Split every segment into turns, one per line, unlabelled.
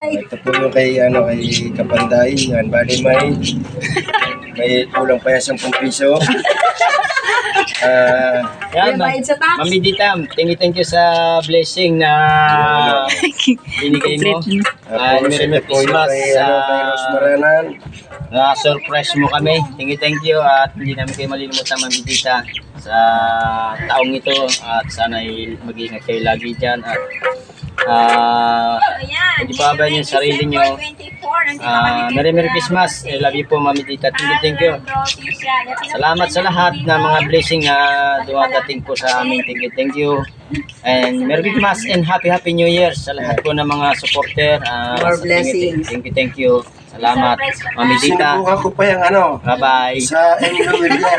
Ito po yung kay Kapanday. Yan, bali may kulang pa yan 10 piso.
Yan, Mami Dita, thank you sa blessing na binigay mo. Merry Christmas
Kay Rose Maranan.
na surprise mo kami. Thank you at hindi namin kayo malilimutan, Mami Dita, sa taong ito at sana ay mag-iingat kayo lagi dyan at hindi pa ba yung sarili nyo. Merry Christmas. I love you po, Mami Dita. Thank you. Salamat sa lahat ng mga blessing na dumadating po sa amin. Thank you. And Merry Christmas and Happy New Year sa lahat po ng mga supporter.
More blessings.
Thank you. Salamat, Mami Dita.
Sinubukan ko pa yung
Bye-bye.
sa Emmanuel yan.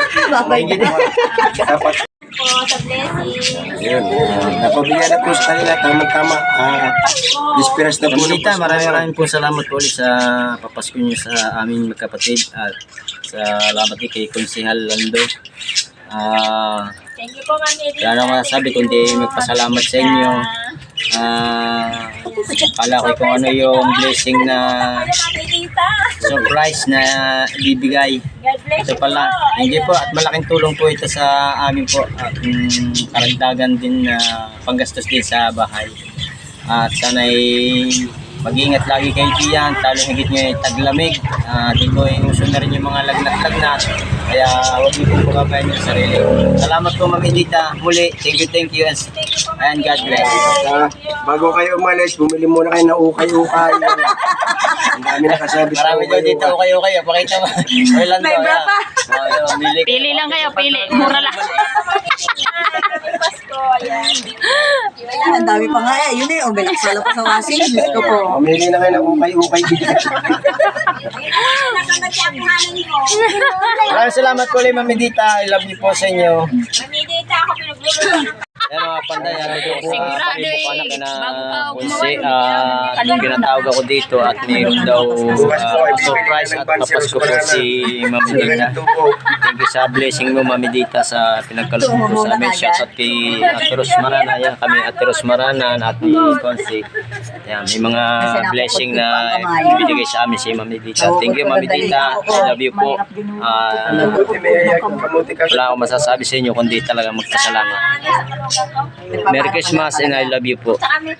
Dapat
po sa blessing.
yun. Napabigyan na po sa kanila. Tama-tama. Disperas na po.
Mami Dita, maraming po salamat po ulit sa papasko niyo sa aming magkapatid at salamat din kay Konsehal Lando.
Thank you po, Mami Dita.
Wala na masasabi kundi magpasalamat sa inyo. Pala ko kung ano yung blessing na
Mami Dita.
surprise na ibibigay.
God bless
Ito
you
pala,
po.
hindi po at malaking tulong po ito sa amin po at karagdagan din na panggastos din sa bahay. At sana'y mag-iingat lagi kayo diyan, talo higit nyo yung taglamig. Dito ay uso na rin yung mga lagnat-lagnat. Kaya huwag niyo pong pagabayan yung sarili. Salamat po, Mami Dita. Muli, thank you and God bless.
Bago kayo umalis, bumili muna kayo ng ukay-ukay. Ang dami nakasabi sa
Marami daw dito, kayo. Pakita mo. Kailan daw,
bra pa.
Pili lang kayo, pili. Mura lang. Pasko, ayan.
Ang dami pa nga eh. Yun eh. O, sala pa sa washing. Diyos ko po.
Pamili na kayo ng ukay-ukay dito.
Maraming salamat po ulit, Mami Dita. I love you po sa inyo.
Mami Dita, ako pinagluluto.
Yan mga panday, dito po
Sigurado eh,
anak na
bago ka
Kunsi,
gumawa,
pinatawag ako dito at mayroon daw surprise at papasko po si Mami Dita. Thank you sa blessing mo, Mami Dita, sa pinagkaloob mo sa amin. Shout out kay Ate Rose Maranan. Yan, kami Ate Rose Maranan at ni Kunsi. Yan, may mga blessing na ibibigay sa amin si Mami Dita. Thank you, Mami Dita. I love you po. Wala akong masasabi sa inyo kundi talaga magpasalamat. Merry Christmas and I love you po.
Sa kami.